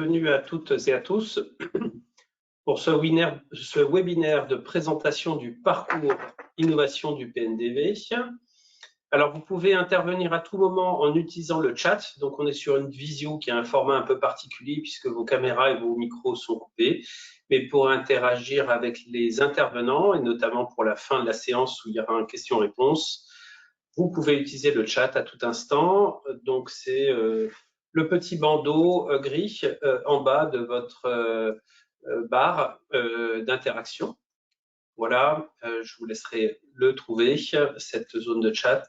Bienvenue à toutes et à tous pour ce webinaire de présentation du parcours innovation du PNDV. Alors, vous pouvez intervenir à tout moment en utilisant le chat. Donc, on est sur une visio qui a un format un peu particulier puisque vos caméras et vos micros sont coupés. Mais pour interagir avec les intervenants et notamment pour la fin de la séance où il y aura un question-réponse, vous pouvez utiliser le chat à tout instant. Donc, c'est le petit bandeau gris en bas de votre barre d'interaction. Voilà, je vous laisserai le trouver, cette zone de chat.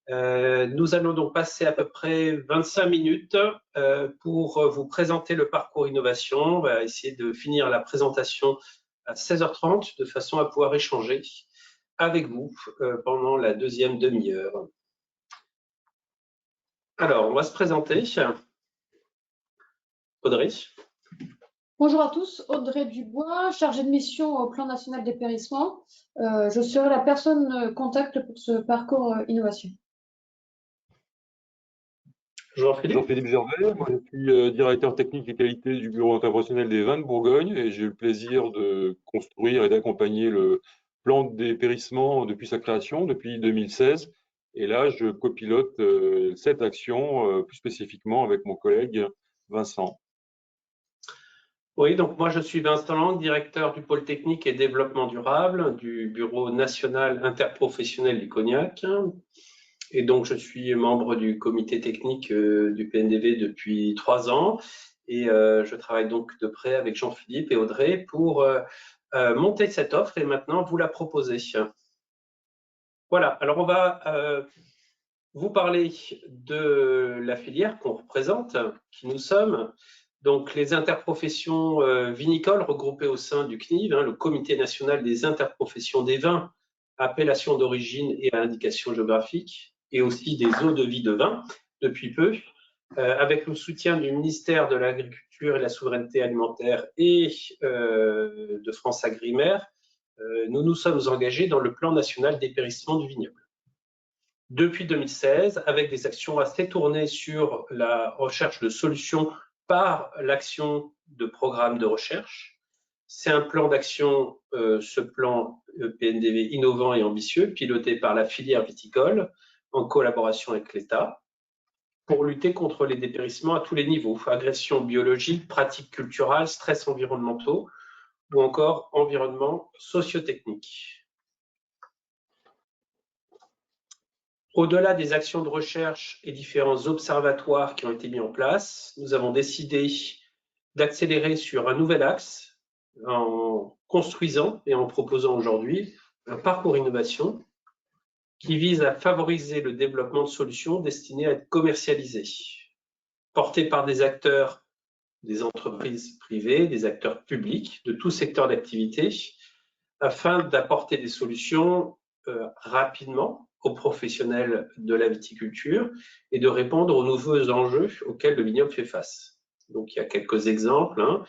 Nous allons donc passer à peu près 25 minutes pour vous présenter le parcours innovation. On va essayer de finir la présentation à 16h30 de façon à pouvoir échanger avec vous pendant la deuxième demi-heure. Alors, on va se présenter. Audrey. Bonjour à tous, Audrey Dubois, chargée de mission au plan national dépérissement. Je serai la personne contact pour ce parcours innovation. Jean-Philippe Gervais, moi je suis directeur technique et qualité du bureau interprofessionnel des vins de Bourgogne et j'ai eu le plaisir de construire et d'accompagner le plan de dépérissement depuis sa création, depuis 2016. Et là, je copilote cette action plus spécifiquement avec mon collègue Vincent. Oui, donc moi je suis Vincent Lang, directeur du pôle technique et développement durable du bureau national interprofessionnel du Cognac. Et donc je suis membre du comité technique du PNDV depuis 3 ans. Et je travaille donc de près avec Jean-Philippe et Audrey pour monter cette offre et maintenant vous la proposer. Voilà, alors on va vous parler de la filière qu'on représente, qui nous sommes. Donc, les interprofessions vinicoles regroupées au sein du CNIV, le Comité national des interprofessions des vins, appellation d'origine et à indication géographique, et aussi des eaux de vie de vin, depuis peu, avec le soutien du ministère de l'Agriculture et de la Souveraineté alimentaire et de France Agrimer, nous nous sommes engagés dans le plan national dépérissement du vignoble. Depuis 2016, avec des actions assez tournées sur la recherche de solutions par l'action de programmes de recherche. C'est un plan d'action, ce plan PNDV innovant et ambitieux, piloté par la filière viticole en collaboration avec l'État, pour lutter contre les dépérissements à tous les niveaux, agressions biologiques, pratiques culturelles, stress environnementaux ou encore environnement socio-technique. Au-delà des actions de recherche et différents observatoires qui ont été mis en place, nous avons décidé d'accélérer sur un nouvel axe en construisant et en proposant aujourd'hui un parcours innovation qui vise à favoriser le développement de solutions destinées à être commercialisées, portées par des acteurs, des entreprises privées, des acteurs publics de tout secteur d'activité, afin d'apporter des solutions rapidement aux professionnels de la viticulture et de répondre aux nouveaux enjeux auxquels le vignoble fait face. Donc, il y a quelques exemples,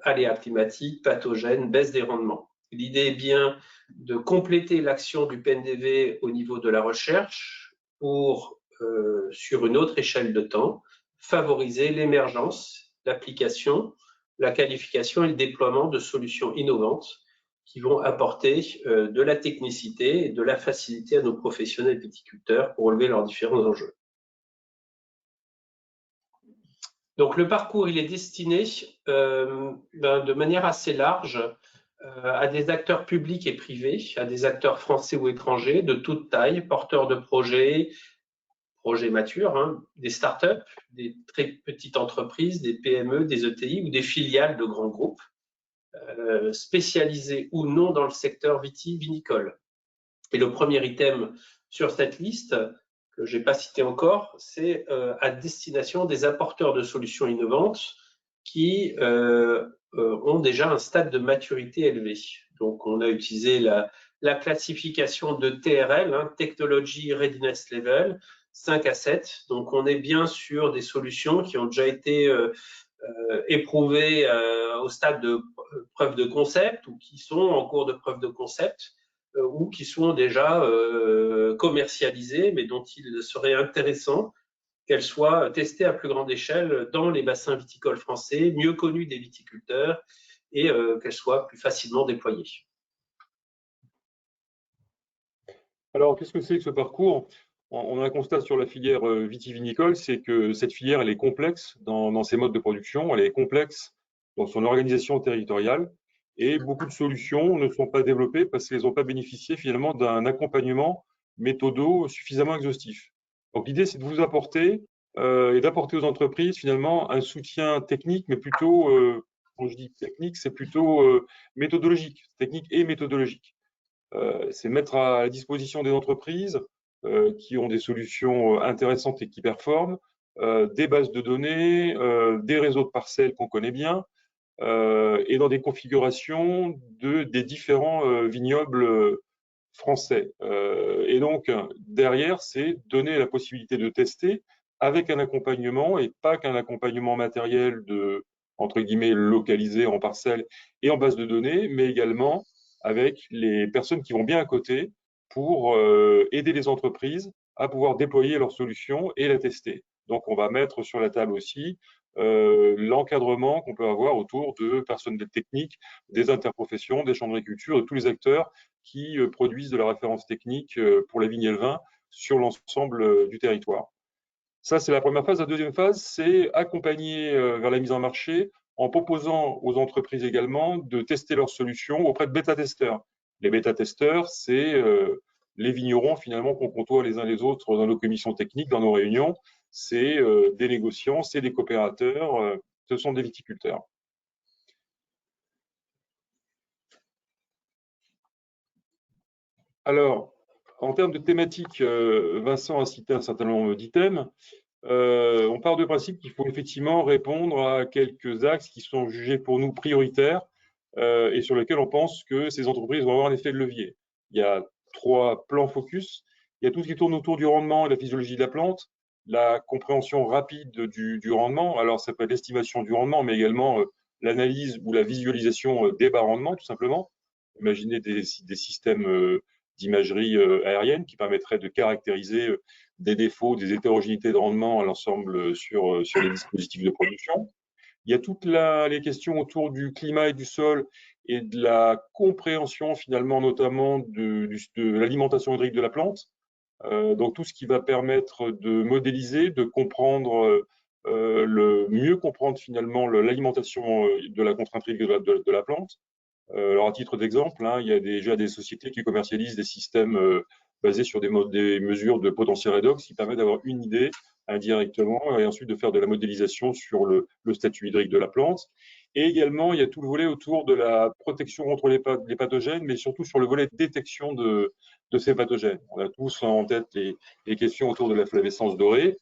aléas climatiques, pathogènes, baisse des rendements. L'idée est bien de compléter l'action du PNDV au niveau de la recherche pour, sur une autre échelle de temps, favoriser l'émergence, l'application, la qualification et le déploiement de solutions innovantes qui vont apporter de la technicité et de la facilité à nos professionnels viticulteurs pour relever leurs différents enjeux. Donc le parcours, il est destiné de manière assez large à des acteurs publics et privés, à des acteurs français ou étrangers de toute taille, porteurs de projets matures, des startups, des très petites entreprises, des PME, des ETI ou des filiales de grands groupes. Spécialisés ou non dans le secteur vitivinicole. Et le premier item sur cette liste, que je n'ai pas cité encore, c'est à destination des apporteurs de solutions innovantes qui ont déjà un stade de maturité élevé. Donc, on a utilisé la classification de TRL, Technology Readiness Level, 5 à 7. Donc, on est bien sur des solutions qui ont déjà été éprouvées au stade de preuve de concept ou qui sont en cours de preuve de concept ou qui sont déjà commercialisés, mais dont il serait intéressant qu'elle soit testée à plus grande échelle dans les bassins viticoles français, mieux connus des viticulteurs, et qu'elle soit plus facilement déployée. Alors, qu'est-ce que c'est que ce parcours? On a un constat sur la filière vitivinicole, c'est que cette filière, elle est complexe dans ses modes de production, elle est complexe dans son organisation territoriale, et beaucoup de solutions ne sont pas développées parce qu'elles n'ont pas bénéficié finalement d'un accompagnement méthodo suffisamment exhaustif. Donc l'idée, c'est de vous apporter et d'apporter aux entreprises finalement un soutien technique, mais plutôt, quand je dis technique, c'est plutôt méthodologique, technique et méthodologique. C'est mettre à la disposition des entreprises qui ont des solutions intéressantes et qui performent, des bases de données, des réseaux de parcelles qu'on connaît bien, et dans des configurations des différents vignobles français. Et donc, derrière, c'est donner la possibilité de tester avec un accompagnement et pas qu'un accompagnement matériel entre guillemets, localisé en parcelle et en base de données, mais également avec les personnes qui vont bien à côté pour aider les entreprises à pouvoir déployer leurs solutions et la tester. Donc, on va mettre sur la table aussi l'encadrement qu'on peut avoir autour de personnels techniques, des interprofessions, des chambres d'agriculture, de tous les acteurs qui produisent de la référence technique pour la vigne et le vin sur l'ensemble du territoire. Ça, c'est la première phase. La deuxième phase, c'est accompagner vers la mise en marché en proposant aux entreprises également de tester leurs solutions auprès de bêta-testeurs. Les bêta-testeurs, c'est les vignerons finalement qu'on côtoie les uns les autres dans nos commissions techniques, dans nos réunions. C'est des négociants, c'est des coopérateurs, ce sont des viticulteurs. Alors, en termes de thématiques, Vincent a cité un certain nombre d'items. On part du principe qu'il faut effectivement répondre à quelques axes qui sont jugés pour nous prioritaires et sur lesquels on pense que ces entreprises vont avoir un effet de levier. Il y a 3 plans focus. Il y a tout ce qui tourne autour du rendement et de la physiologie de la plante, la compréhension rapide du rendement. Alors, ça peut être l'estimation du rendement, mais également l'analyse ou la visualisation des bas rendements, tout simplement. Imaginez des systèmes d'imagerie aérienne qui permettraient de caractériser des défauts, des hétérogénéités de rendement à l'ensemble sur les dispositifs de production. Il y a toutes les questions autour du climat et du sol et de la compréhension finalement notamment de l'alimentation hydrique de la plante. Donc tout ce qui va permettre de modéliser, de comprendre, mieux comprendre finalement l'alimentation de la contrainte hydrique de la plante. Alors à titre d'exemple, il y a déjà des sociétés qui commercialisent des systèmes basés sur des mesures de potentiel redox qui permettent d'avoir une idée indirectement et ensuite de faire de la modélisation sur le statut hydrique de la plante. Et également, il y a tout le volet autour de la protection contre les pathogènes, mais surtout sur le volet de détection de ces pathogènes. On a tous en tête les questions autour de la flavescence dorée.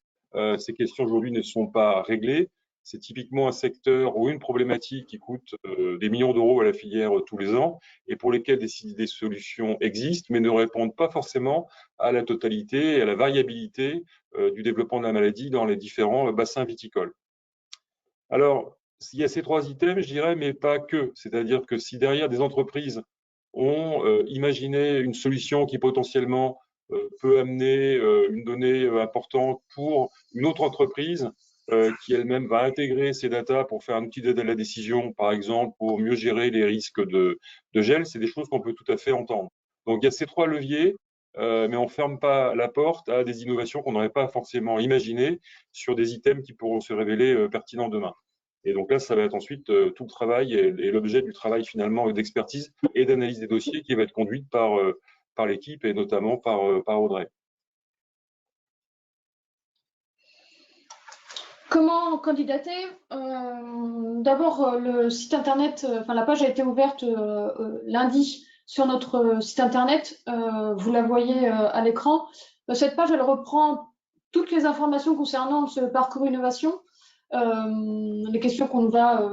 Ces questions aujourd'hui ne sont pas réglées. C'est typiquement un secteur ou une problématique qui coûte des millions d'euros à la filière tous les ans et pour lesquels des solutions existent, mais ne répondent pas forcément à la totalité et à la variabilité du développement de la maladie dans les différents bassins viticoles. Alors, il y a ces 3 items, je dirais, mais pas que. C'est-à-dire que si derrière des entreprises ont imaginé une solution qui potentiellement peut amener une donnée importante pour une autre entreprise, qui elle-même va intégrer ces datas pour faire un outil d'aide à la décision, par exemple, pour mieux gérer les risques de gel, c'est des choses qu'on peut tout à fait entendre. Donc, il y a ces 3 leviers, mais on ne ferme pas la porte à des innovations qu'on n'aurait pas forcément imaginées sur des items qui pourront se révéler pertinents demain. Et donc là, ça va être ensuite tout le travail et l'objet du travail finalement d'expertise et d'analyse des dossiers qui va être conduite par l'équipe et notamment par Audrey. Comment candidater? D'abord, le site internet, la page a été ouverte lundi sur notre site internet. Vous la voyez à l'écran. Cette page, elle reprend toutes les informations concernant ce parcours innovation, les questions qu'on va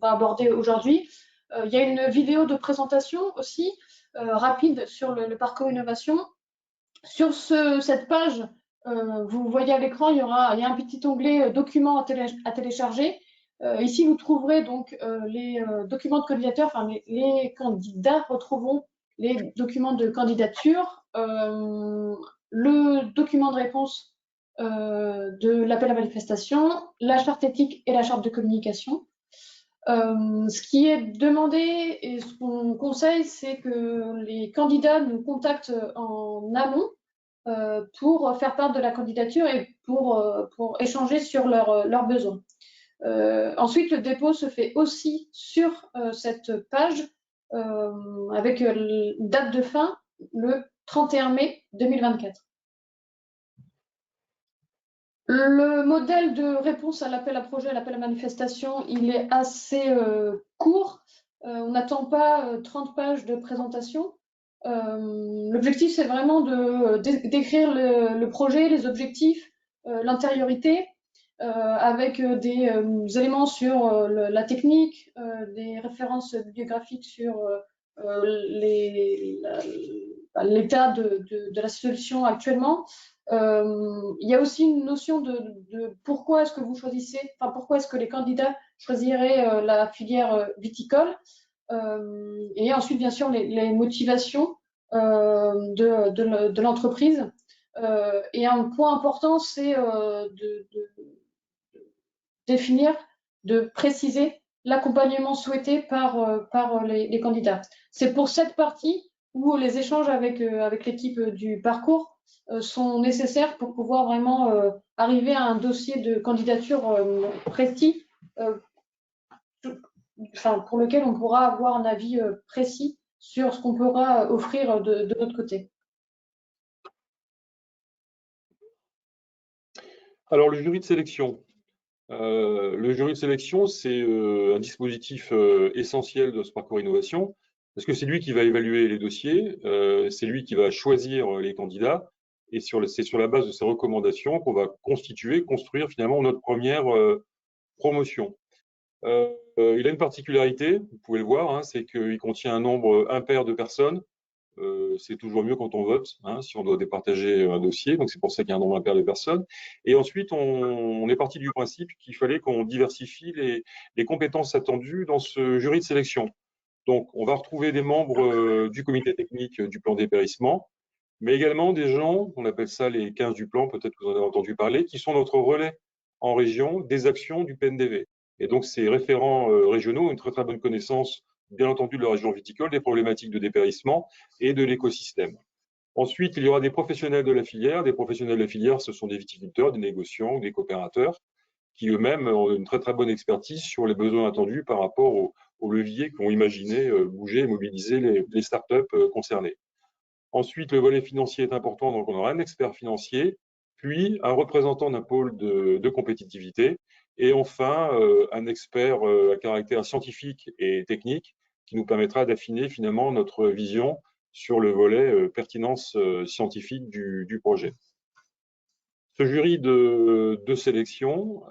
aborder aujourd'hui. Il y a une vidéo de présentation aussi rapide sur le parcours innovation. Sur cette page, vous voyez à l'écran, il y a un petit onglet documents à télécharger. Ici, vous trouverez donc les documents de candidature, les candidats retrouveront les documents de candidature, le document de réponse de l'appel à manifestation, la charte éthique et la charte de communication. Ce qui est demandé et ce qu'on conseille, c'est que les candidats nous contactent en amont pour faire part de la candidature et pour échanger sur leurs besoins. Ensuite, le dépôt se fait aussi sur cette page avec date de fin le 31 mai 2024. Le modèle de réponse à l'appel à projet, à l'appel à manifestation, il est assez court. On n'attend pas 30 pages de présentation. L'objectif, c'est vraiment d'écrire le projet, les objectifs, l'intériorité, avec des éléments sur la technique, des références bibliographiques sur l'état de la solution actuellement. Il y a aussi une notion de pourquoi est-ce que vous choisissez, enfin pourquoi est-ce que les candidats choisiraient la filière viticole, et ensuite bien sûr les motivations de l'entreprise. Et un point important, c'est de définir, de préciser l'accompagnement souhaité par les candidats. C'est pour cette partie où les échanges avec l'équipe du parcours sont nécessaires pour pouvoir vraiment arriver à un dossier de candidature précis, pour lequel on pourra avoir un avis précis sur ce qu'on pourra offrir de notre côté. Alors, le jury de sélection. Le jury de sélection, c'est un dispositif essentiel de ce parcours innovation, parce que c'est lui qui va évaluer les dossiers, c'est lui qui va choisir les candidats, et c'est sur la base de ces recommandations qu'on va construire finalement notre première promotion. Il a une particularité, vous pouvez le voir, hein, c'est qu'il contient un nombre impair de personnes. C'est toujours mieux quand on vote, hein, si on doit départager un dossier. Donc c'est pour ça qu'il y a un nombre impair de personnes. Et ensuite, on est parti du principe qu'il fallait qu'on diversifie les compétences attendues dans ce jury de sélection. Donc on va retrouver des membres du comité technique du plan dépérissement, mais également des gens, on appelle ça les 15 du plan, peut-être que vous en avez entendu parler, qui sont notre relais en région des actions du PNDV. Et donc ces référents régionaux ont une très très bonne connaissance, bien entendu, de la région viticole, des problématiques de dépérissement et de l'écosystème. Ensuite, il y aura des professionnels de la filière. Des professionnels de la filière, ce sont des viticulteurs, des négociants, des coopérateurs, qui eux-mêmes ont une très très bonne expertise sur les besoins attendus par rapport aux leviers qu'ont imaginé bouger et mobiliser les startups concernées. Ensuite, le volet financier est important, donc on aura un expert financier, puis un représentant d'un pôle de compétitivité, et enfin un expert à caractère scientifique et technique qui nous permettra d'affiner finalement notre vision sur le volet pertinence scientifique du projet. Ce jury de sélection,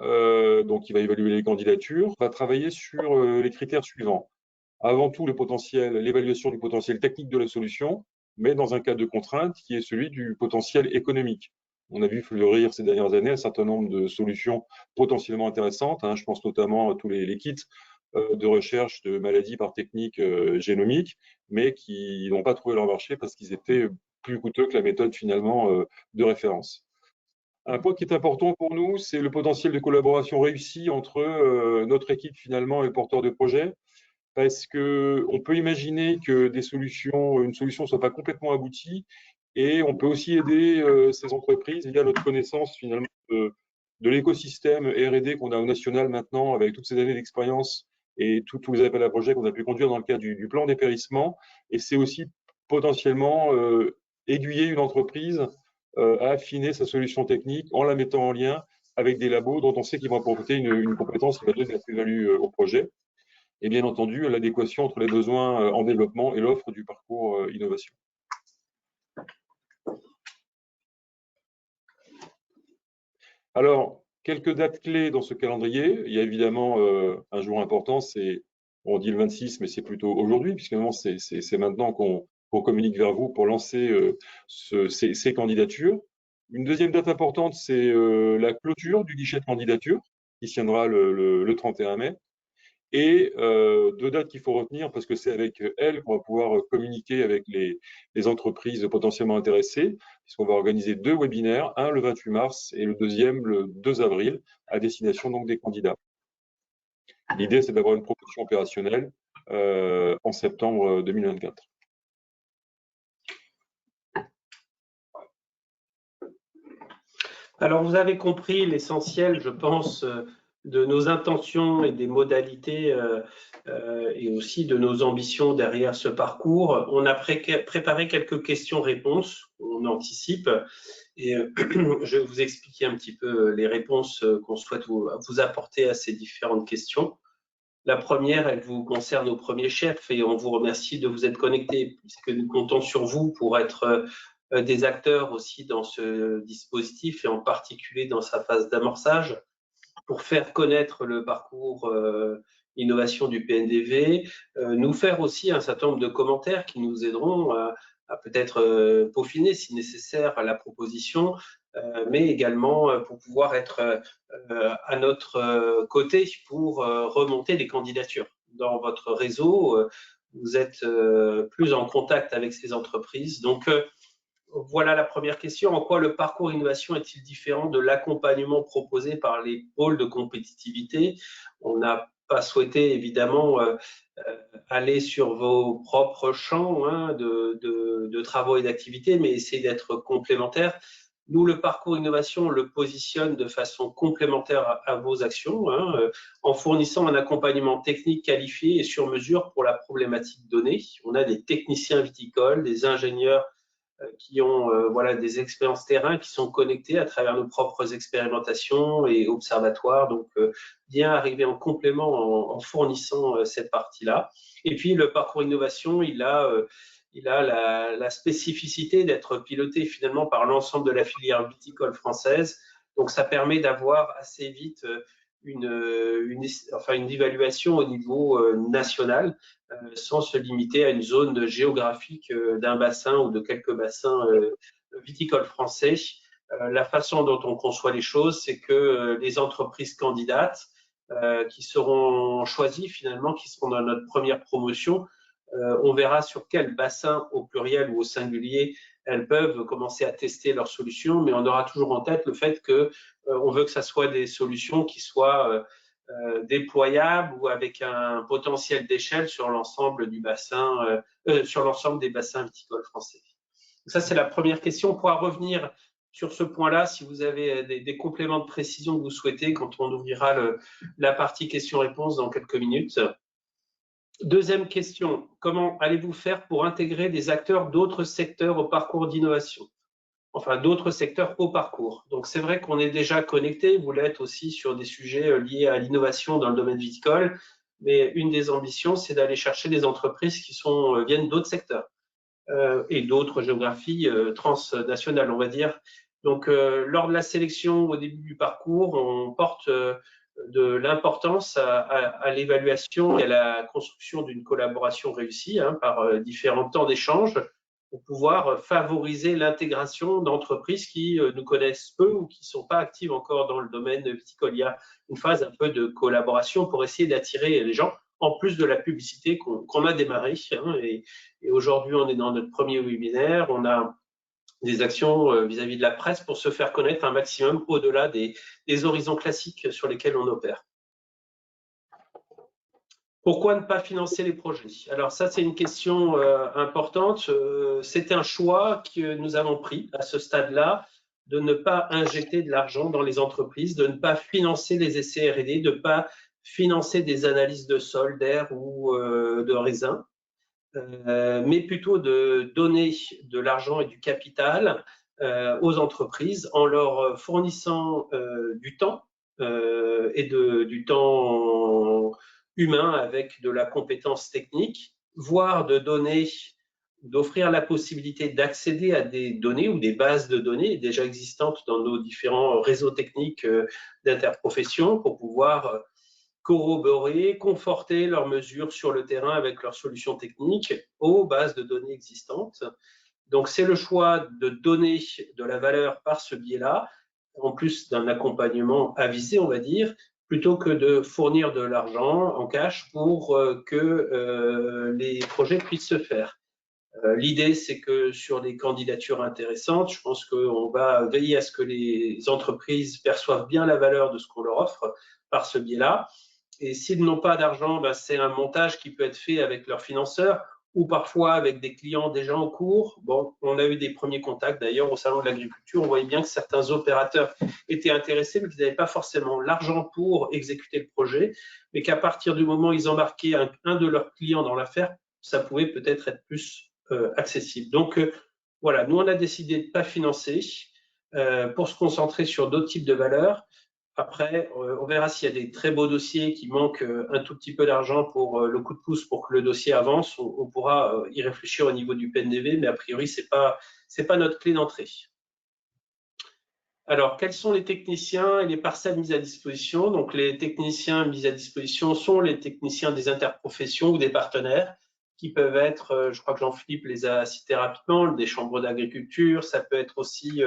donc qui va évaluer les candidatures, va travailler sur les critères suivants. Avant tout, l'évaluation du potentiel technique de la solution, mais dans un cadre de contrainte qui est celui du potentiel économique. On a vu fleurir ces dernières années un certain nombre de solutions potentiellement intéressantes, hein. Je pense notamment à tous les kits de recherche de maladies par technique génomique, mais qui n'ont pas trouvé leur marché parce qu'ils étaient plus coûteux que la méthode finalement de référence. Un point qui est important pour nous, c'est le potentiel de collaboration réussie entre notre équipe finalement et le porteur de projet, parce qu'on peut imaginer que une solution ne soit pas complètement aboutie, et on peut aussi aider ces entreprises via notre connaissance finalement de l'écosystème R&D qu'on a au national maintenant, avec toutes ces années d'expérience et tous les appels à projets qu'on a pu conduire dans le cadre du plan dépérissement. Et c'est aussi potentiellement aiguiller une entreprise à affiner sa solution technique en la mettant en lien avec des labos dont on sait qu'ils vont apporter une compétence qui va donner de la plus-value au projet. Et bien entendu, l'adéquation entre les besoins en développement et l'offre du parcours innovation. Alors, quelques dates clés dans ce calendrier. Il y a évidemment un jour important, on dit le 26, mais c'est plutôt aujourd'hui, puisque c'est maintenant qu'on communique vers vous pour lancer ces candidatures. Une deuxième date importante, c'est la clôture du guichet de candidature, qui se tiendra le 31 mai. Et deux dates qu'il faut retenir parce que c'est avec elles qu'on va pouvoir communiquer avec les entreprises potentiellement intéressées, puisqu'on va organiser 2 webinaires, un le 28 mars et le deuxième le 2 avril, à destination donc des candidats. L'idée, c'est d'avoir une proposition opérationnelle en septembre 2024. Alors, vous avez compris l'essentiel, je pense, de nos intentions et des modalités et aussi de nos ambitions derrière ce parcours. On a préparé quelques questions-réponses, on anticipe, et je vais vous expliquer un petit peu les réponses qu'on souhaite vous apporter à ces différentes questions. La première, elle vous concerne au premier chef et on vous remercie de vous être connectés puisque nous comptons sur vous pour être des acteurs aussi dans ce dispositif et en particulier dans sa phase d'amorçage pour faire connaître le parcours innovation du PNDV, nous faire aussi un certain nombre de commentaires qui nous aideront à peut-être peaufiner si nécessaire la proposition, mais également pour pouvoir être à notre côté pour remonter les candidatures. Dans votre réseau, vous êtes plus en contact avec ces entreprises. Donc, voilà la première question. En quoi le parcours innovation est-il différent de l'accompagnement proposé par les pôles de compétitivité? On n'a pas souhaité évidemment aller sur vos propres champs hein, de travaux et d'activités, mais essayer d'être complémentaires. Nous, le parcours innovation, on le positionne de façon complémentaire à vos actions, hein, en fournissant un accompagnement technique qualifié et sur mesure pour la problématique donnée. On a des techniciens viticoles, des ingénieurs qui ont voilà, des expériences terrain qui sont connectées à travers nos propres expérimentations et observatoires. Donc, bien arriver en complément en fournissant cette partie-là. Et puis, le parcours innovation, il a la spécificité d'être piloté finalement par l'ensemble de la filière viticole française. Donc, ça permet d'avoir assez vite une évaluation au niveau national sans se limiter à une zone géographique d'un bassin ou de quelques bassins viticoles français. La façon dont on conçoit les choses, c'est que les entreprises candidates qui seront choisies finalement, qui seront dans notre première promotion, on verra sur quel bassin au pluriel ou au singulier elles peuvent commencer à tester leurs solutions, mais on aura toujours en tête le fait qu'on veut que ça soit des solutions qui soient déployables ou avec un potentiel d'échelle sur l'ensemble du bassin, sur l'ensemble des bassins viticoles français. Donc ça, c'est la première question. On pourra revenir sur ce point-là si vous avez des compléments de précision que vous souhaitez quand on ouvrira la partie questions-réponses dans quelques minutes. Deuxième question, comment allez-vous faire pour intégrer des acteurs d'autres secteurs au parcours d'innovation? Enfin, d'autres secteurs au parcours. Donc, c'est vrai qu'on est déjà connecté, vous l'êtes aussi sur des sujets liés à l'innovation dans le domaine viticole, mais une des ambitions, c'est d'aller chercher des entreprises qui viennent d'autres secteurs et d'autres géographies transnationales, on va dire. Donc, lors de la sélection au début du parcours, on porte de l'importance à l'évaluation et à la construction d'une collaboration réussie hein, par différents temps d'échange pour pouvoir favoriser l'intégration d'entreprises qui nous connaissent peu ou qui ne sont pas actives encore dans le domaine viticole. Il y a une phase un peu de collaboration pour essayer d'attirer les gens, en plus de la publicité qu'on a démarrée. Hein, et aujourd'hui, on est dans notre premier webinaire. On a des actions vis-à-vis de la presse pour se faire connaître un maximum au-delà des horizons classiques sur lesquels on opère. Pourquoi ne pas financer les projets? Alors ça, c'est une question importante. C'est un choix que nous avons pris à ce stade-là, de ne pas injecter de l'argent dans les entreprises, de ne pas financer les essais R&D, de ne pas financer des analyses de sol, d'air ou de raisin, mais plutôt de donner de l'argent et du capital aux entreprises en leur fournissant du temps et du temps humain avec de la compétence technique, voire d'offrir la possibilité d'accéder à des données ou des bases de données déjà existantes dans nos différents réseaux techniques d'interprofession pour pouvoir corroborer, conforter leurs mesures sur le terrain avec leurs solutions techniques aux bases de données existantes. Donc, c'est le choix de donner de la valeur par ce biais-là, en plus d'un accompagnement avisé, on va dire, plutôt que de fournir de l'argent en cash pour que les projets puissent se faire. L'idée, c'est que sur les candidatures intéressantes, je pense qu'on va veiller à ce que les entreprises perçoivent bien la valeur de ce qu'on leur offre par ce biais-là. Et s'ils n'ont pas d'argent, ben, c'est un montage qui peut être fait avec leurs financeurs ou parfois avec des clients déjà en cours. Bon, on a eu des premiers contacts d'ailleurs au Salon de l'Agriculture. On voyait bien que certains opérateurs étaient intéressés, mais qu'ils n'avaient pas forcément l'argent pour exécuter le projet, mais qu'à partir du moment où ils embarquaient un de leurs clients dans l'affaire, ça pouvait peut-être être plus accessible. Donc, voilà, nous, on a décidé de ne pas financer pour se concentrer sur d'autres types de valeurs. Après, on verra s'il y a des très beaux dossiers qui manquent un tout petit peu d'argent pour le coup de pouce pour que le dossier avance. On pourra y réfléchir au niveau du PNDV, mais a priori, c'est pas notre clé d'entrée. Alors, quels sont les techniciens et les parcelles mises à disposition? Donc, les techniciens mis à disposition sont les techniciens des interprofessions ou des partenaires qui peuvent être, je crois que Jean-Philippe les a cités rapidement, des chambres d'agriculture, ça peut être aussi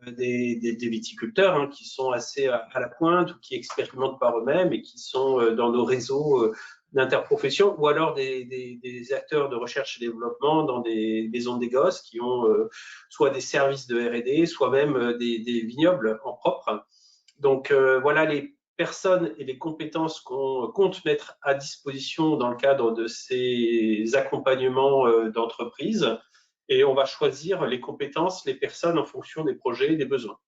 des viticulteurs hein, qui sont assez à la pointe ou qui expérimentent par eux-mêmes et qui sont dans nos réseaux d'interprofession, ou alors des acteurs de recherche et développement dans des zones des gosses qui ont soit des services de R&D, soit même des vignobles en propre. Donc voilà les personnes et les compétences qu'on compte mettre à disposition dans le cadre de ces accompagnements d'entreprise. Et on va choisir les compétences, les personnes en fonction des projets et des besoins.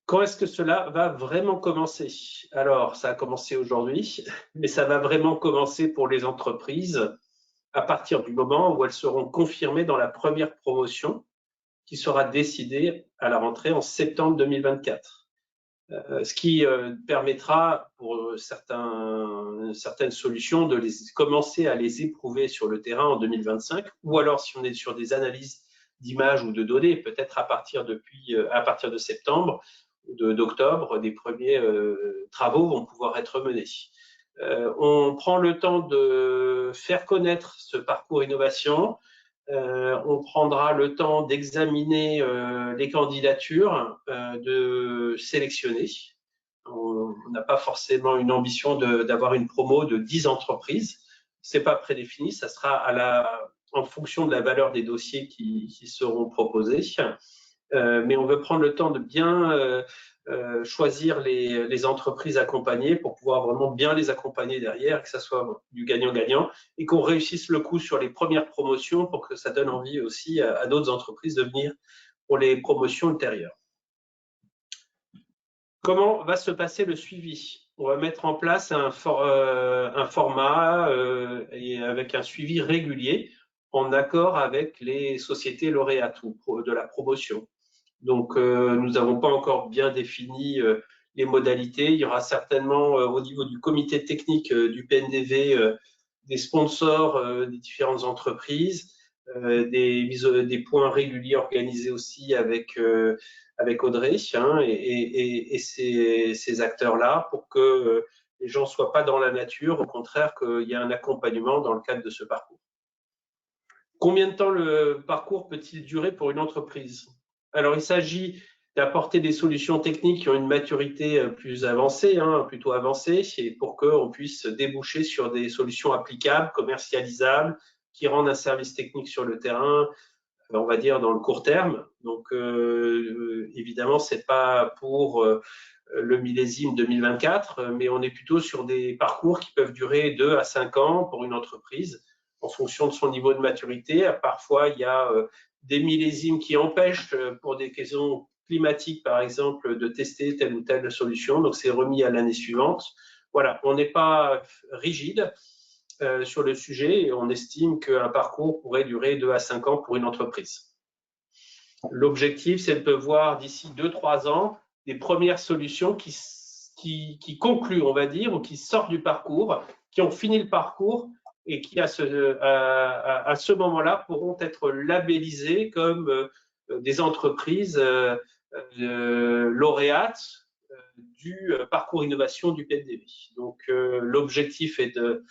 Quand est-ce que cela va vraiment commencer? Alors, ça a commencé aujourd'hui, mais ça va vraiment commencer pour les entreprises à partir du moment où elles seront confirmées dans la première promotion qui sera décidée à la rentrée en septembre 2024. Ce qui permettra pour certaines solutions de commencer à les éprouver sur le terrain en 2025, ou alors si on est sur des analyses d'images ou de données, peut-être à partir de septembre ou d'octobre, des premiers travaux vont pouvoir être menés. On prend le temps de faire connaître ce parcours innovation. On prendra le temps d'examiner les candidatures, de sélectionner. On n'a pas forcément une ambition d'avoir une promo de 10 entreprises. Ce n'est pas prédéfini, ça sera en fonction de la valeur des dossiers qui seront proposés. Mais on veut prendre le temps de bien choisir les entreprises accompagnées pour pouvoir vraiment bien les accompagner derrière, que ça soit du gagnant-gagnant et qu'on réussisse le coup sur les premières promotions pour que ça donne envie aussi à d'autres entreprises de venir pour les promotions ultérieures. Comment va se passer le suivi? On va mettre en place un format et avec un suivi régulier en accord avec les sociétés lauréates de la promotion. Donc, nous n'avons pas encore bien défini les modalités. Il y aura certainement au niveau du comité technique du PNDV des sponsors des différentes entreprises, des points réguliers organisés aussi avec Audrey hein, et ces acteurs-là pour que les gens ne soient pas dans la nature, au contraire qu'il y ait un accompagnement dans le cadre de ce parcours. Combien de temps le parcours peut-il durer pour une entreprise? Alors, il s'agit d'apporter des solutions techniques qui ont une maturité plus avancée, hein, plutôt avancée, pour qu'on puisse déboucher sur des solutions applicables, commercialisables, qui rendent un service technique sur le terrain, on va dire, dans le court terme. Donc, évidemment, ce n'est pas pour le millésime 2024, mais on est plutôt sur des parcours qui peuvent durer 2 à 5 ans pour une entreprise, en fonction de son niveau de maturité. Parfois, il y a des millésimes qui empêchent, pour des questions climatiques, par exemple, de tester telle ou telle solution. Donc, c'est remis à l'année suivante. Voilà, on n'est pas rigide sur le sujet et on estime qu'un parcours pourrait durer 2 à 5 ans pour une entreprise. L'objectif, c'est de voir d'ici 2-3 ans des premières solutions qui concluent, on va dire, ou qui sortent du parcours, qui ont fini le parcours et qui, à ce moment-là, pourront être labellisées comme des entreprises lauréates du parcours innovation du PNDV. Donc, l'objectif est de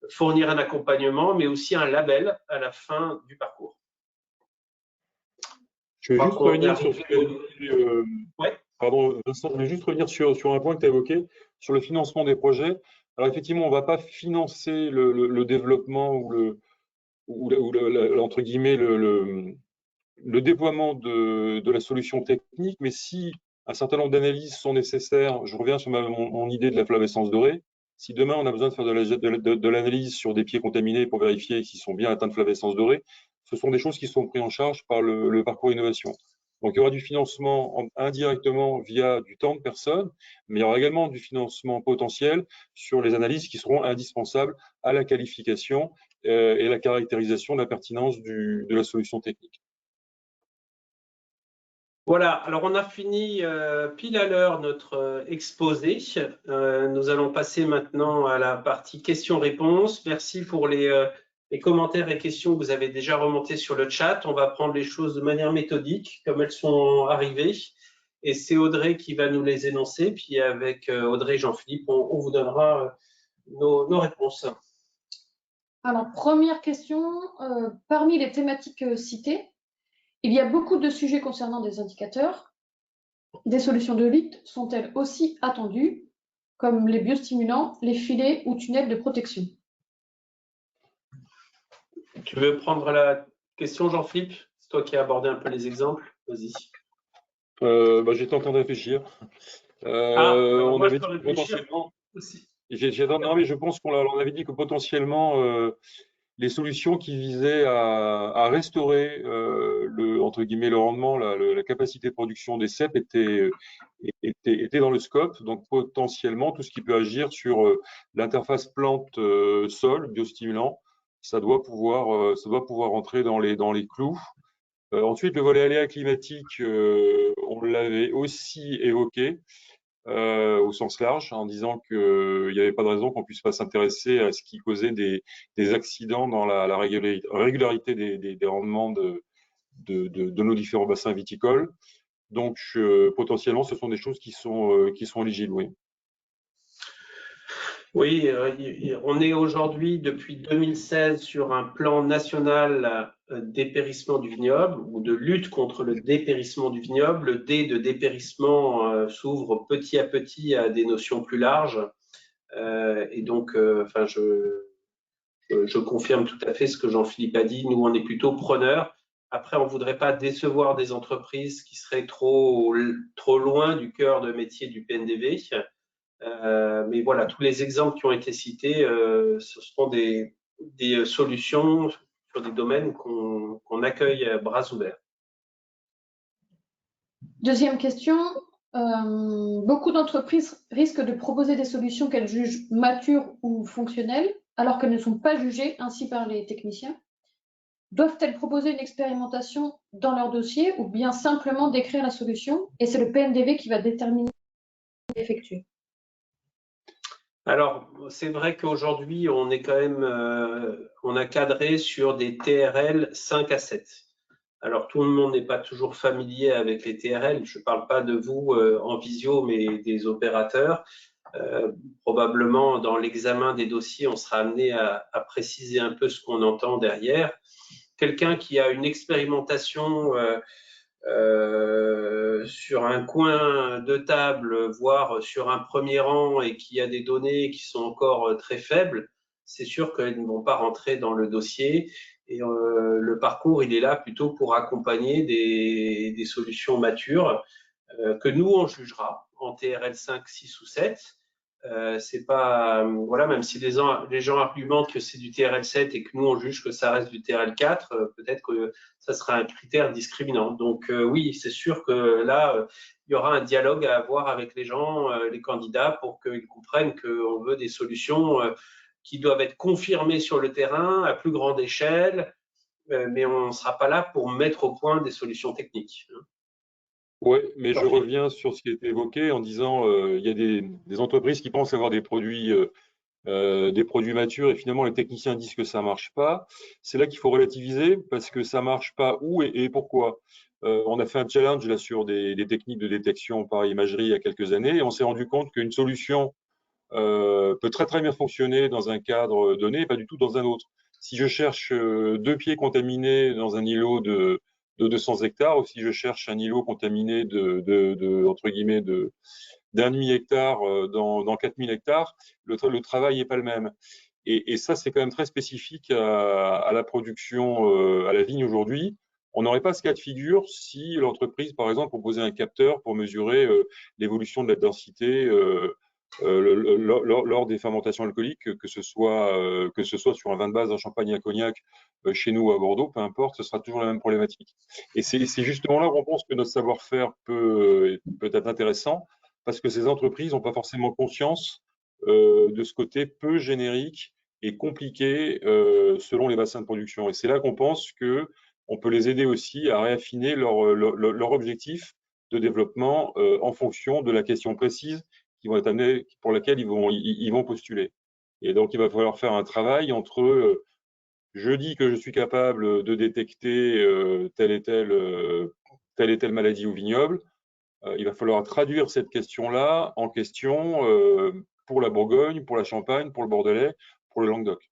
fournir un accompagnement, mais aussi un label à la fin du parcours. Je vais juste revenir sur ce que dit Pardon, Vincent, je voulais juste revenir sur un point que tu as évoqué, sur le financement des projets. Alors effectivement, on ne va pas financer le développement entre guillemets, le déploiement de la solution technique, mais si un certain nombre d'analyses sont nécessaires, je reviens sur mon idée de la flavescence dorée. Si demain on a besoin de faire de l'analyse sur des pieds contaminés pour vérifier s'ils sont bien atteints de flavescence dorée, ce sont des choses qui sont prises en charge par le parcours innovation. Donc il y aura du financement indirectement via du temps de personnes, mais il y aura également du financement potentiel sur les analyses qui seront indispensables à la qualification et la caractérisation de la pertinence de la solution technique. Voilà, alors on a fini pile à l'heure notre exposé. Nous allons passer maintenant à la partie questions-réponses. Merci pour les commentaires et questions que vous avez déjà remontés sur le chat. On va prendre les choses de manière méthodique, comme elles sont arrivées. Et c'est Audrey qui va nous les énoncer. Puis avec Audrey et Jean-Philippe, on vous donnera nos réponses. Alors, première question, parmi les thématiques citées, il y a beaucoup de sujets concernant des indicateurs. Des solutions de lutte sont-elles aussi attendues, comme les biostimulants, les filets ou tunnels de protection? Tu veux prendre la question, Jean-Philippe? C'est toi qui as abordé un peu les exemples. Vas-y. J'étais en train de réfléchir. On avait dit que potentiellement. Aussi. Non, mais je pense qu'on avait dit que potentiellement, les solutions qui visaient à restaurer entre guillemets, le rendement, la capacité de production des cèpes étaient dans le scope. Donc potentiellement, tout ce qui peut agir sur l'interface plante-sol, biostimulant, ça doit pouvoir entrer dans les clous. Ensuite, le volet aléa climatique, on l'avait aussi évoqué au sens large, en disant qu'il n'y avait pas de raison qu'on puisse pas s'intéresser à ce qui causait des accidents dans la régularité des rendements de nos différents bassins viticoles. Donc, potentiellement, ce sont des choses qui sont éligibles, oui. Oui, on est aujourd'hui, depuis 2016, sur un plan national dépérissement du vignoble ou de lutte contre le dépérissement du vignoble. Le D de dépérissement s'ouvre petit à petit à des notions plus larges. Et donc, je confirme tout à fait ce que Jean-Philippe a dit. Nous, on est plutôt preneurs. Après, on ne voudrait pas décevoir des entreprises qui seraient trop loin du cœur de métier du PNDV. Mais voilà, tous les exemples qui ont été cités, ce sont des solutions sur des domaines qu'on accueille à bras ouverts. Deuxième question, beaucoup d'entreprises risquent de proposer des solutions qu'elles jugent matures ou fonctionnelles, alors qu'elles ne sont pas jugées ainsi par les techniciens. Doivent-elles proposer une expérimentation dans leur dossier ou bien simplement décrire la solution et c'est le PNDV qui va déterminer l'effectuer? Alors, c'est vrai qu'aujourd'hui, on est quand même, on a cadré sur des TRL 5 à 7. Alors, tout le monde n'est pas toujours familier avec les TRL. Je ne parle pas de vous en visio, mais des opérateurs. Probablement, dans l'examen des dossiers, on sera amené à préciser un peu ce qu'on entend derrière. Quelqu'un qui a une expérimentation sur un coin de table, voire sur un premier rang et qui a des données qui sont encore très faibles, c'est sûr qu'elles ne vont pas rentrer dans le dossier. Et le parcours, il est là plutôt pour accompagner des solutions matures que nous, on jugera en TRL 5, 6 ou 7. C'est pas, voilà, même si les gens argumentent que c'est du TRL 7 et que nous on juge que ça reste du TRL 4, peut-être que ça sera un critère discriminant. Donc oui, c'est sûr que là, il y aura un dialogue à avoir avec les gens, les candidats, pour qu'ils comprennent qu'on veut des solutions qui doivent être confirmées sur le terrain à plus grande échelle, mais on ne sera pas là pour mettre au point des solutions techniques. Oui, mais je reviens sur ce qui a été évoqué en disant il y a des entreprises qui pensent avoir des produits matures et finalement les techniciens disent que ça marche pas. C'est là qu'il faut relativiser parce que ça marche pas où et pourquoi. On a fait un challenge là sur des techniques de détection par imagerie il y a quelques années et on s'est rendu compte qu'une solution peut très très bien fonctionner dans un cadre donné et pas du tout dans un autre. Si je cherche 2 pieds contaminés dans un îlot de 200 hectares, ou si je cherche un îlot contaminé entre guillemets, d'un demi-hectare dans 4000 hectares, le travail n'est pas le même. Et ça, c'est quand même très spécifique à la production, à la vigne aujourd'hui. On n'aurait pas ce cas de figure si l'entreprise, par exemple, proposait un capteur pour mesurer l'évolution de la densité lors des fermentations alcooliques, que ce soit sur un vin de base, un champagne, un cognac, chez nous ou à Bordeaux, peu importe, ce sera toujours la même problématique. Et c'est justement là qu'on pense que notre savoir-faire peut être intéressant, parce que ces entreprises n'ont pas forcément conscience de ce côté peu générique et compliqué selon les bassins de production. Et c'est là qu'on pense que on peut les aider aussi à réaffiner leur objectif de développement en fonction de la question précise qui vont être amenés, pour laquelle ils vont postuler. Et donc, il va falloir faire un travail entre je dis que je suis capable de détecter telle et telle maladie au vignoble. Il va falloir traduire cette question-là en question pour la Bourgogne, pour la Champagne, pour le Bordelais, pour le Languedoc.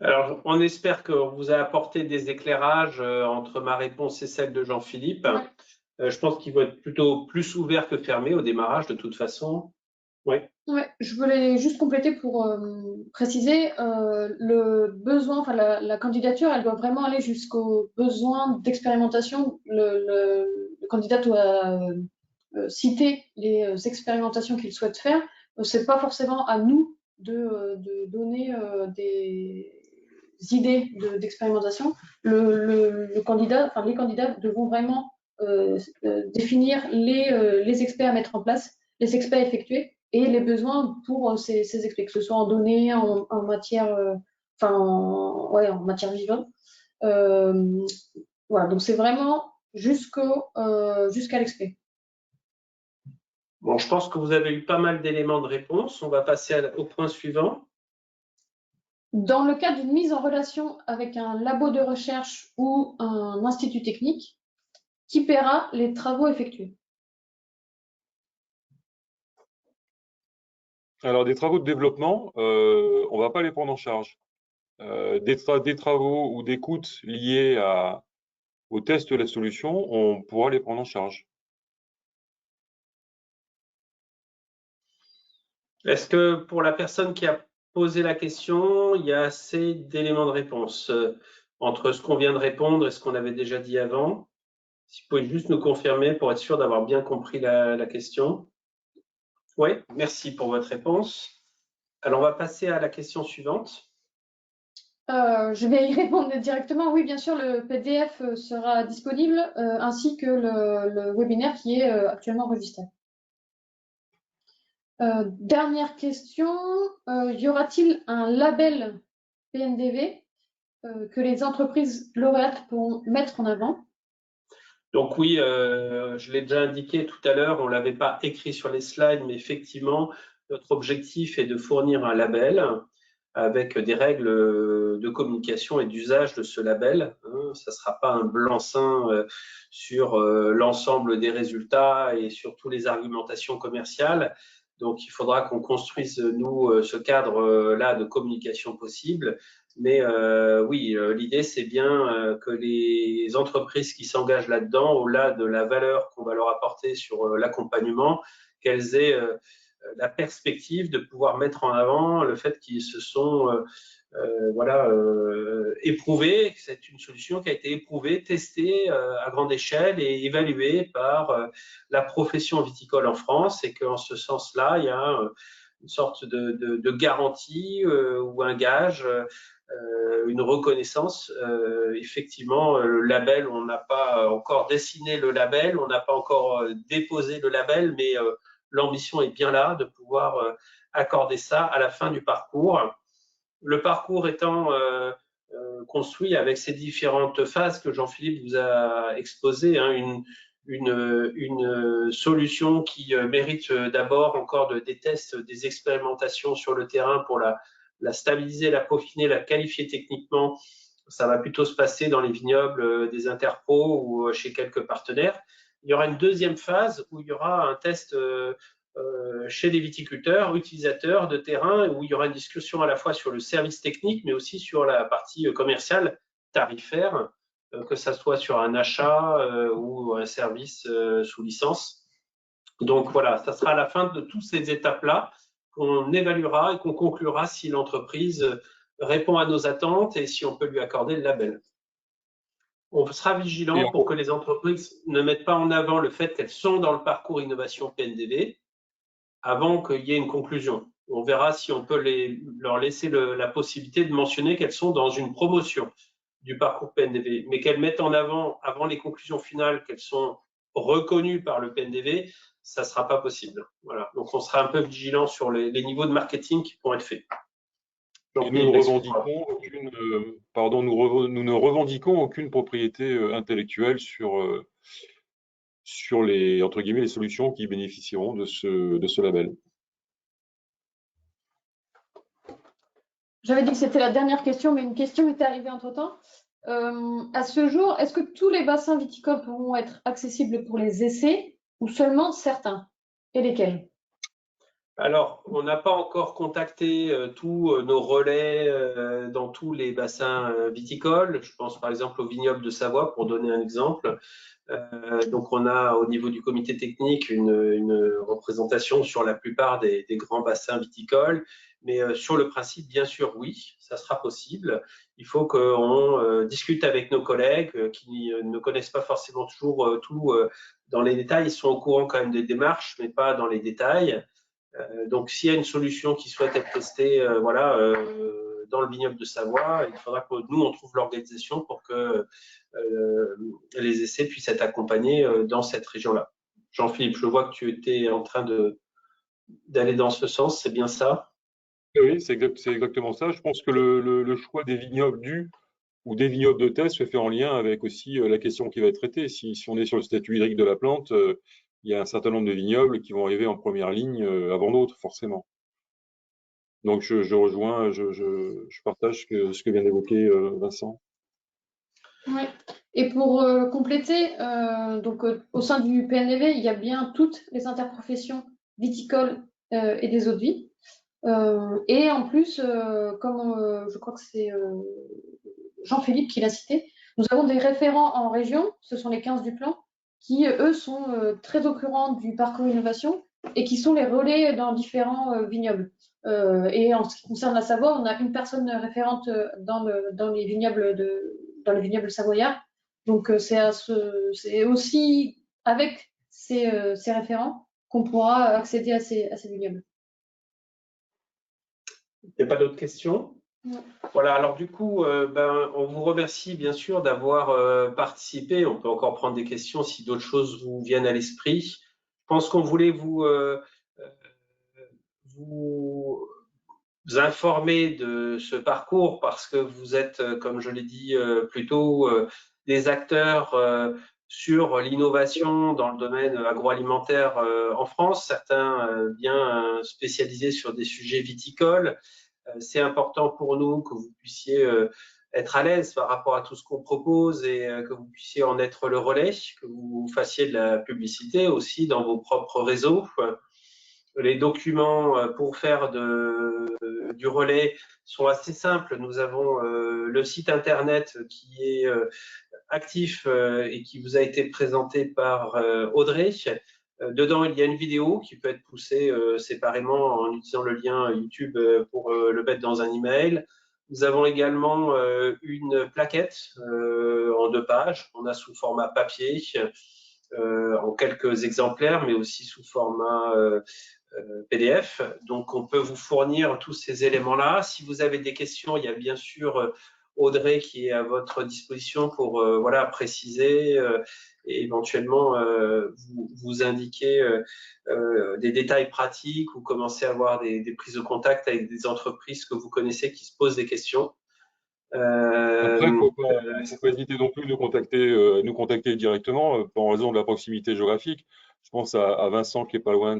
Alors, on espère qu'on vous a apporté des éclairages entre ma réponse et celle de Jean-Philippe. Ouais. Je pense qu'il va être plutôt plus ouvert que fermé au démarrage, de toute façon. Ouais. Ouais, je voulais juste compléter pour préciser le besoin, enfin la candidature, elle doit vraiment aller jusqu'au besoin d'expérimentation. Le candidat doit citer les expérimentations qu'il souhaite faire. C'est pas forcément à nous de donner des idées d'expérimentation. Le candidat, enfin les candidats devront vraiment définir les experts à mettre en place, les experts effectués et les besoins pour ces experts, que ce soit en données, en matière, en matière vivante. Voilà, donc c'est vraiment jusqu'à l'expert. Bon, je pense que vous avez eu pas mal d'éléments de réponse. On va passer au point suivant. Dans le cas d'une mise en relation avec un labo de recherche ou un institut technique, qui paiera les travaux effectués? Alors, des travaux de développement, on ne va pas les prendre en charge. Des travaux ou des coûts liés au test de la solution, on pourra les prendre en charge. Est-ce que pour la personne qui a posé la question, il y a assez d'éléments de réponse entre ce qu'on vient de répondre et ce qu'on avait déjà dit avant? Si vous pouvez juste nous confirmer pour être sûr d'avoir bien compris la question. Oui, merci pour votre réponse. Alors, on va passer à la question suivante. Je vais y répondre directement. Oui, bien sûr, le PDF sera disponible ainsi que le webinaire qui est actuellement enregistré. Dernière question, y aura-t-il un label PNDV que les entreprises lauréates pourront mettre en avant? Donc oui, je l'ai déjà indiqué tout à l'heure, on ne l'avait pas écrit sur les slides, mais effectivement, notre objectif est de fournir un label avec des règles de communication et d'usage de ce label. Ça ne sera pas un blanc-seing sur l'ensemble des résultats et sur toutes les argumentations commerciales. Donc, il faudra qu'on construise, nous, ce cadre-là de communication possible. Mais oui, l'idée, c'est bien que les entreprises qui s'engagent là-dedans, au-delà de la valeur qu'on va leur apporter sur l'accompagnement, qu'elles aient la perspective de pouvoir mettre en avant le fait qu'ils se sont éprouvés, que c'est une solution qui a été éprouvée, testée à grande échelle et évaluée par la profession viticole en France, et qu'en ce sens-là, il y a une sorte de garantie ou un gage, une reconnaissance. Effectivement, le label, on n'a pas encore dessiné le label, on n'a pas encore déposé le label, mais l'ambition est bien là de pouvoir accorder ça à la fin du parcours. Le parcours étant construit avec ces différentes phases que Jean-Philippe vous a exposées, hein, une solution qui mérite d'abord encore des tests, des expérimentations sur le terrain pour la stabiliser, la peaufiner, la qualifier techniquement. Ça va plutôt se passer dans les vignobles des interpros ou chez quelques partenaires. Il y aura une deuxième phase où il y aura un test chez des viticulteurs, utilisateurs de terrain, où il y aura une discussion à la fois sur le service technique, mais aussi sur la partie commerciale, tarifaire, que ça soit sur un achat ou un service sous licence. Donc voilà, ça sera à la fin de toutes ces étapes-là qu'on évaluera et qu'on conclura si l'entreprise répond à nos attentes et si on peut lui accorder le label. On sera vigilant pour que les entreprises ne mettent pas en avant le fait qu'elles sont dans le parcours innovation PNDV avant qu'il y ait une conclusion. On verra si on peut leur laisser la possibilité de mentionner qu'elles sont dans une promotion du parcours PNDV, mais qu'elles mettent en avant les conclusions finales qu'elles sont reconnues par le PNDV, ça ne sera pas possible. Voilà. Donc on sera un peu vigilant sur les niveaux de marketing qui pourront être faits. Et nous ne revendiquons aucune propriété intellectuelle sur les, entre guillemets, les solutions qui bénéficieront de ce label. J'avais dit que c'était la dernière question, mais une question est arrivée entre-temps. À ce jour, est-ce que tous les bassins viticoles pourront être accessibles pour les essais ou seulement certains? Et lesquels? Alors, on n'a pas encore contacté tous nos relais dans tous les bassins viticoles. Je pense par exemple au vignoble de Savoie, pour donner un exemple. Donc, on a au niveau du comité technique une représentation sur la plupart des grands bassins viticoles. Mais sur le principe, bien sûr, oui, ça sera possible. Il faut qu'on discute avec nos collègues qui ne connaissent pas forcément toujours tout dans les détails. Ils sont au courant quand même des démarches, mais pas dans les détails. Donc, s'il y a une solution qui souhaite être testée dans le vignoble de Savoie, il faudra que nous, on trouve l'organisation pour que les essais puissent être accompagnés dans cette région-là. Jean-Philippe, je vois que tu étais en train d'aller dans ce sens, c'est bien ça? Oui, c'est exactement ça. Je pense que le choix des vignobles ou des vignobles de test se fait en lien avec aussi la question qui va être traitée. Si on est sur le statut hydrique de la plante, il y a un certain nombre de vignobles qui vont arriver en première ligne avant d'autres, forcément. Donc je rejoins, je partage ce que vient d'évoquer Vincent. Oui. Et pour compléter, donc au sein du PNV, il y a bien toutes les interprofessions viticoles et des eaux de vie. Et en plus, comme je crois que c'est Jean-Philippe qui l'a cité, nous avons des référents en région, ce sont les 15 du plan, qui eux sont très au courant du parcours innovation et qui sont les relais dans différents vignobles. Et en ce qui concerne la Savoie, on a une personne référente dans les vignobles savoyards. Donc c'est aussi avec ces référents qu'on pourra accéder à ces vignobles. Il n'y a pas d'autres questions? Non. Voilà, alors du coup, on vous remercie bien sûr d'avoir participé. On peut encore prendre des questions si d'autres choses vous viennent à l'esprit. Je pense qu'on voulait vous informer de ce parcours parce que vous êtes, comme je l'ai dit, plutôt des acteurs sur l'innovation dans le domaine agroalimentaire en France, certains bien spécialisés sur des sujets viticoles. C'est important pour nous que vous puissiez être à l'aise par rapport à tout ce qu'on propose et que vous puissiez en être le relais, que vous fassiez de la publicité aussi dans vos propres réseaux. Les documents pour faire du relais sont assez simples. Nous avons le site internet qui est actif et qui vous a été présenté par Audrey. Dedans, il y a une vidéo qui peut être poussée séparément en utilisant le lien YouTube pour le mettre dans un email. Nous avons également une plaquette en 2 pages. On a sous format papier, en quelques exemplaires, mais aussi sous format PDF. Donc, on peut vous fournir tous ces éléments-là. Si vous avez des questions, il y a bien sûr Audrey qui est à votre disposition pour préciser et éventuellement vous indiquer des détails pratiques ou commencer à avoir des prises de contact avec des entreprises que vous connaissez qui se posent des questions. Après, il ne faut pas hésiter non plus de nous contacter directement en raison de la proximité géographique. Je pense à Vincent qui est pas loin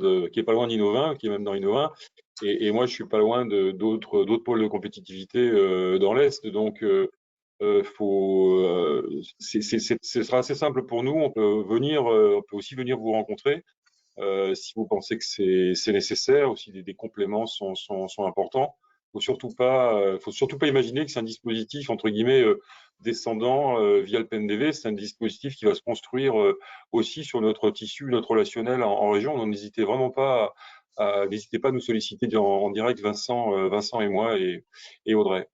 d'Innovin, qui est même dans Innovin, et moi je suis pas loin d'autres pôles de compétitivité dans l'Est. Donc ce sera assez simple pour nous. On peut aussi venir vous rencontrer si vous pensez que c'est nécessaire. Aussi des compléments sont importants. faut surtout pas imaginer que c'est un dispositif entre guillemets descendant via le PNDV. C'est un dispositif qui va se construire aussi sur notre tissu, notre relationnel en région. Donc n'hésitez vraiment pas, n'hésitez pas à nous solliciter en direct, Vincent et moi et Audrey.